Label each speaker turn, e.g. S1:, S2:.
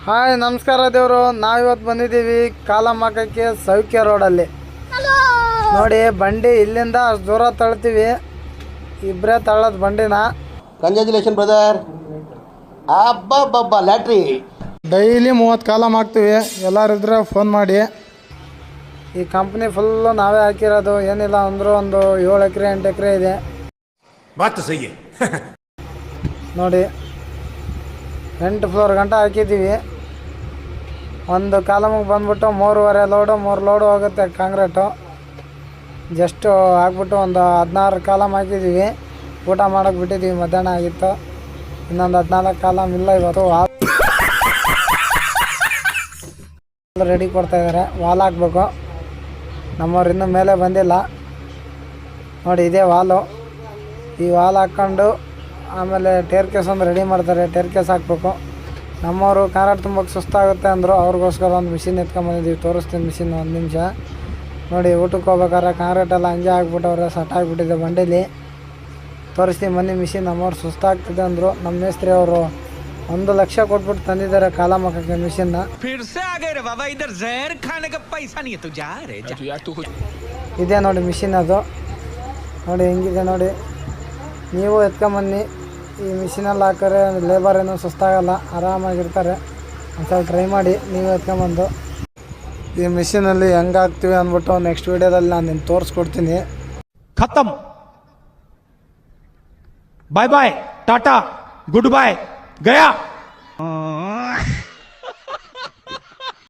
S1: Hi ನಮಸ್ಕಾರ ದೇವರು. ನಾವಿವತ್ತು ಬಂದಿದ್ದೀವಿ ಕಾಲಮಕ್ಕಕ್ಕೆ ಸೌಖ್ಯ ರೋಡಲ್ಲಿ. ನೋಡಿ ಬಂಡಿ ಇಲ್ಲಿಂದ ಅಷ್ಟು ದೂರ ತಳ್ತೀವಿ, ಇಬ್ಬರೇ ತಳ್ಳೋದು ಬಂಡಿನ.
S2: Congratulation brother. ಅಬ್ಬಬ್ಬಬ್ಬ ಲ್ಯಾಟ್ರಿ.
S1: ಡೈಲಿ 30 ಕಾಲಮ್ ಹಾಕ್ತೀವಿ. ಎಲ್ಲರಿದ್ರೆ ಫೋನ್ ಮಾಡಿ. ಈ ಕಂಪ್ನಿ ಫುಲ್ಲು ನಾವೇ ಹಾಕಿರೋದು. ಏನಿಲ್ಲ ಅಂದರೂ ಒಂದು 7 ಎಕರೆ 8 ಎಕರೆ ಇದೆ. ನೋಡಿ 8 ಫ್ಲೋರ್ ಗಂಟ ಹಾಕಿದ್ದೀವಿ. ಒಂದು ಕಾಲಮಿಗೆ ಬಂದ್ಬಿಟ್ಟು 3.5 ಲೋಡು 3 ಲೋಡು ಹೋಗುತ್ತೆ ಕಾಂಕ್ರೀಟು. ಜಸ್ಟು ಹಾಕ್ಬಿಟ್ಟು ಒಂದು 16 ಕಾಲಮ್ ಹಾಕಿದ್ದೀವಿ. ಊಟ ಮಾಡೋಕ್ಕೆ ಬಿಟ್ಟಿದ್ದೀವಿ, ಮಧ್ಯಾಹ್ನ ಆಗಿತ್ತು. ಇನ್ನೊಂದು 14 ಕಾಲಮ್ ಇಲ್ಲ ಇವತ್ತು. ರೆಡಿ ಕೊಡ್ತಾಯಿದ್ದಾರೆ. ವಾಲ್ ಹಾಕ್ಬೇಕು. ನಮ್ಮವ್ರು ಇನ್ನೂ ಮೇಲೆ ಬಂದಿಲ್ಲ. ನೋಡಿ ಇದೇ ವಾಲು. ಈ ವಾಲ್ ಹಾಕ್ಕೊಂಡು ಆಮೇಲೆ ಟೇರ್ ಕೇಸ್ ಒಂದು ರೆಡಿ ಮಾಡ್ತಾರೆ. ಟೇರ್ ಕೇಸ್ ಹಾಕಬೇಕು. ನಮ್ಮವರು ಕಾಂಕ್ರೀಟ್ ತುಂಬಕ್ಕೆ ಸುಸ್ತಾಗುತ್ತೆ ಅಂದರು. ಅವ್ರಿಗೋಸ್ಕರ ಒಂದು ಮಿಷಿನ್ ಎತ್ಕೊಂಬಂದಿದ್ದೀವಿ. ತೋರಿಸ್ತೀನಿ ಮಿಷಿನ್, ಒಂದು ನಿಮಿಷ. ನೋಡಿ ಊಟಕ್ಕೆ ಹೋಗ್ಬೇಕಾದ್ರೆ ಕಾಂಕ್ರೀಟ್ ಎಲ್ಲ ಹಂಗೆ ಹಾಕ್ಬಿಟ್ಟವ್ರೆ, ಸಟ್ ಆಗಿಬಿಟ್ಟಿದೆ ಬಂಡೀಲಿ. ತೋರಿಸ್ತೀವಿ ಬನ್ನಿ ಮಿಷಿನ್. ನಮ್ಮವ್ರು ಸುಸ್ತಾಗ್ತಿದೆ ಅಂದರು. ನಮ್ಮ ಮೇಸ್ತ್ರಿ ಅವರು 1 ಲಕ್ಷ ಕೊಟ್ಬಿಟ್ಟು ತಂದಿದ್ದಾರೆ ಕಾಲಮಕ್ಕಕ್ಕೆ ಮಿಷಿನ್ನ. ಇದೇ ನೋಡಿ ಮಿಷಿನ್ ಅದು. ನೋಡಿ ಹೆಂಗಿದೆ ನೋಡಿ. ನೀವು ಎತ್ಕೊಂಬನ್ನಿ. ಈ ಮಿಷಿನಲ್ಲಿ ಹಾಕಿದ್ರೆ ಲೇಬರ್ ಏನೂ ಸುಸ್ತಾಗಲ್ಲ, ಆರಾಮಾಗಿರ್ತಾರೆ. ಒಂದ್ಸಲ ಟ್ರೈ ಮಾಡಿ ನೀವು ಎತ್ಕೊಂಬಂದು. ಈ ಮಿಷಿನಲ್ಲಿ ಹೆಂಗೆ ಹಾಕ್ತೀವಿ ಅಂದ್ಬಿಟ್ಟು ನೆಕ್ಸ್ಟ್ ವೀಡಿಯೋದಲ್ಲಿ ನಾನು ನಿಮ್ಗೆ ತೋರಿಸ್ಕೊಡ್ತೀನಿ.
S3: ಖತಮ್. ಬಾಯ್ ಬಾಯ್, ಟಾಟಾ, ಗುಡ್ ಬಾಯ್, ಗಯಾ.